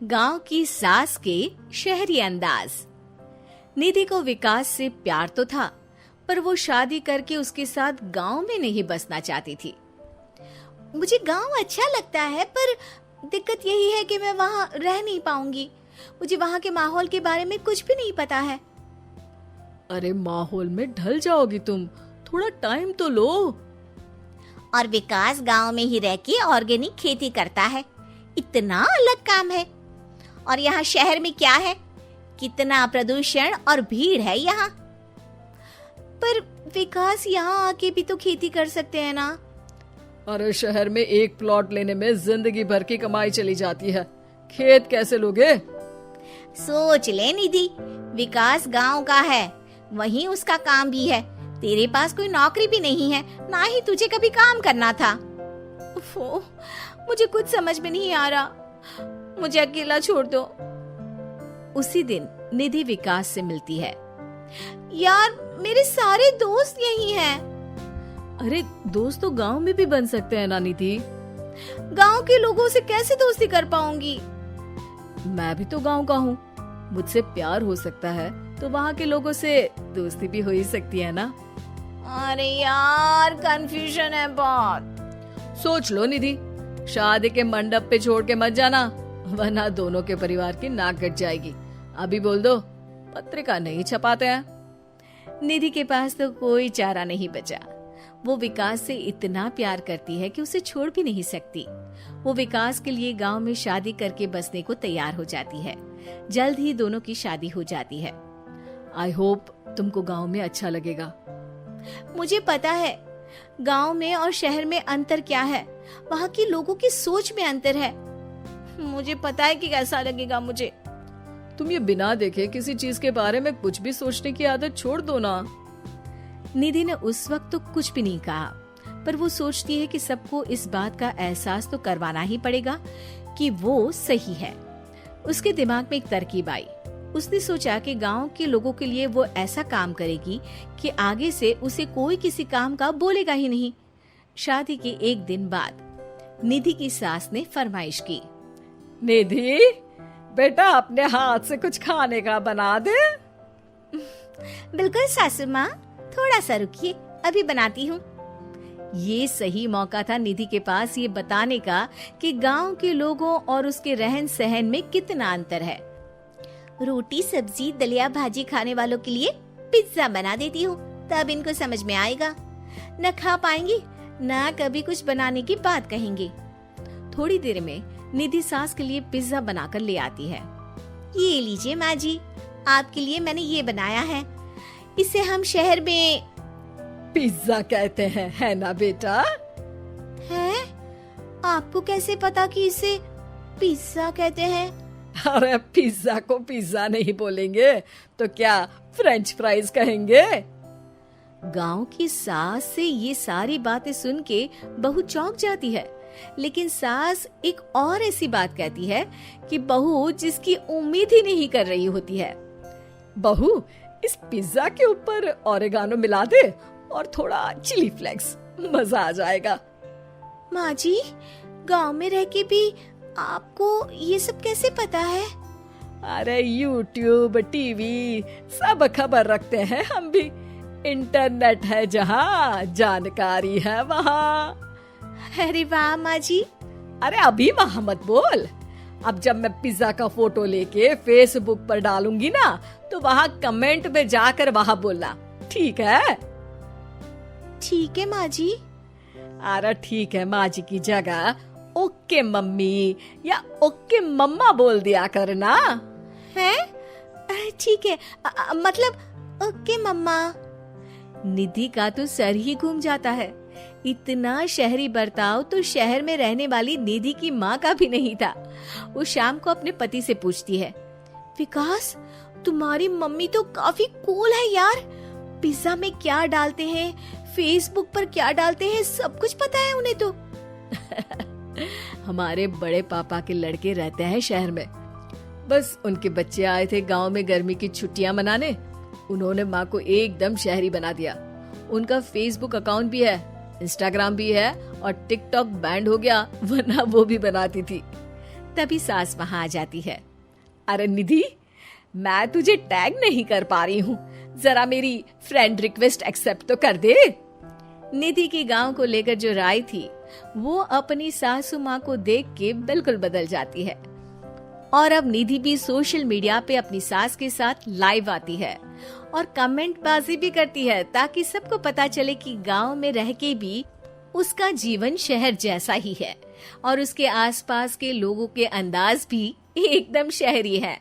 गांव की सास के शहरी अंदाज। निधि को विकास से प्यार तो था, पर वो शादी करके उसके साथ गांव में नहीं बसना चाहती थी। मुझे गांव अच्छा लगता है, पर दिक्कत यही है कि मैं वहां रह नहीं पाऊंगी। मुझे वहां के माहौल के बारे में कुछ भी नहीं पता है। अरे माहौल में ढल जाओगी तुम, थोड़ा टाइम तो लो। और विकास गांव में ही रह के ऑर्गेनिक खेती करता है, इतना अलग काम है। और यहाँ शहर में क्या है, कितना प्रदूषण और भीड़ है यहाँ। पर विकास यहाँ आके भी तो खेती कर सकते हैं ना। अरे शहर में एक प्लॉट लेने में जिंदगी भर की कमाई चली जाती है, खेत कैसे लोगे? सोच ले निधि, विकास गांव का है, वहीं उसका काम भी है। तेरे पास कोई नौकरी भी नहीं है, ना ही तुझे कभी काम करना था। उफ़ो, मुझे कुछ समझ में नहीं आ रहा, मुझे अकेला छोड़ दो। उसी दिन निधि विकास से मिलती है। यार, मेरे सारे दोस्त यही हैं। अरे दोस्त तो गांव में भी बन सकते हैं ना निधि। गांव के लोगों से कैसे दोस्ती कर पाऊंगी? मैं भी तो गांव का हूँ, मुझसे प्यार हो सकता है तो वहाँ के लोगों से दोस्ती भी हो ही सकती है ना। अरे यार, कंफ्यूजन है बहुत। सोच लो निधि, शादी के मंडप पे छोड़ के मत जाना, वरना दोनों के परिवार की नाक कट जाएगी। अभी बोल दो, पत्रिका नहीं छपाते हैं। निधि के पास तो कोई चारा नहीं बचा। वो विकास से इतना प्यार करती है कि उसे छोड़ भी नहीं सकती। वो विकास के लिए गांव में शादी करके बसने को तैयार हो जाती है। जल्द ही दोनों की शादी हो जाती है। आई होप तुमको गांव में अच्छा लगेगा। मुझे पता है गांव में और शहर में अंतर क्या है, वहाँ के लोगों की सोच में अंतर है। मुझे पता है कि कैसा लगेगा मुझे। तुम ये बिना देखे किसी चीज के बारे में कुछ भी सोचने की आदत छोड़ दो ना। निधि ने उस वक्त तो कुछ भी नहीं कहा, पर वो सोचती है कि सबको इस बात का एहसास तो करवाना ही पड़ेगा कि वो सही है। उसके दिमाग में एक तरकीब आई। उसने सोचा कि गांव के लोगों के लिए वो ऐसा काम करेगी कि आगे से उसे कोई किसी काम का बोलेगा ही नहीं। शादी के एक दिन बाद निधि की सास ने फरमाइश की। निधि बेटा, अपने हाथ से कुछ खाने का बना दे। बिल्कुल सासू माँ, थोड़ा सा रुकिए, अभी बनाती हूँ। ये सही मौका था निधि के पास ये बताने का कि गांव के लोगों और उसके रहन सहन में कितना अंतर है। रोटी सब्जी दलिया भाजी खाने वालों के लिए पिज्जा बना देती हूँ, तब इनको समझ में आएगा। न खा पाएंगी, न कभी कुछ बनाने की बात कहेंगे। थोड़ी देर में निधि सास के लिए पिज्जा बनाकर ले आती है। ये लीजिए माँ जी, आपके लिए मैंने ये बनाया है। इसे हम शहर में पिज्जा कहते हैं, है ना बेटा? है? आपको कैसे पता कि इसे पिज्जा कहते हैं? अरे पिज्जा को पिज्जा नहीं बोलेंगे तो क्या फ्रेंच फ्राइज कहेंगे? गांव की सास से ये सारी बातें सुन के बहू चौंक जाती है, लेकिन सास एक और ऐसी बात कहती है कि बहू जिसकी उम्मीद ही नहीं कर रही होती है। बहू, इस पिज्जा के ऊपर ओरेगानो मिला दे और थोड़ा चिली फ्लेक्स, मजा आ जाएगा। माँ जी, गांव में रह के भी आपको ये सब कैसे पता है? अरे यूट्यूब, टीवी सब खबर रखते हैं हम भी। इंटरनेट है जहाँ, जानकारी है वहाँ। अरे वाह माँ जी। अरे अभी वहाँ मत बोल। अब जब मैं पिज्जा का फोटो लेके फेसबुक पर डालूंगी ना, तो वहाँ कमेंट में जाकर वहाँ बोलना, ठीक है? ठीक है माँ जी। अरे ठीक है माँ जी की जगह ओके मम्मी या ओके मम्मा बोल दिया करना। है? ठीक है, मतलब ओके मम्मा। निधि का तो सर ही घूम जाता है। इतना शहरी बर्ताव तो शहर में रहने वाली निधि की माँ का भी नहीं था। वो शाम को अपने पति से पूछती है, विकास, तुम्हारी मम्मी तो काफी कूल है यार। पिज्जा में क्या डालते हैं, फेसबुक पर क्या डालते हैं, सब कुछ पता है उन्हें तो। हमारे बड़े पापा के लड़के रहते हैं शहर में, बस उनके बच्चे आए थे गांव में गर्मी की छुट्टियां मनाने। उन्होंने माँ को एकदम शहरी बना दिया। उनका फेसबुक अकाउंट भी है, इंस्टाग्राम भी है और टिकटॉक बैंड हो गया, वरना वो भी बनाती थी। तभी सास वहां आ जाती है। अरे निधि, मैं तुझे टैग नहीं कर पा रही हूँ, जरा मेरी फ्रेंड रिक्वेस्ट एक्सेप्ट तो कर दे। निधि की गांव को लेकर जो राय थी वो अपनी सासू माँ को देख के बिल्कुल बदल जाती है। और अब निधि भी सोशल मीडिया पे अपनी सास के साथ लाइव आती है और कमेंट बाजी भी करती है, ताकि सबको पता चले कि गांव में रह के भी उसका जीवन शहर जैसा ही है और उसके आसपास के लोगों के अंदाज भी एकदम शहरी है।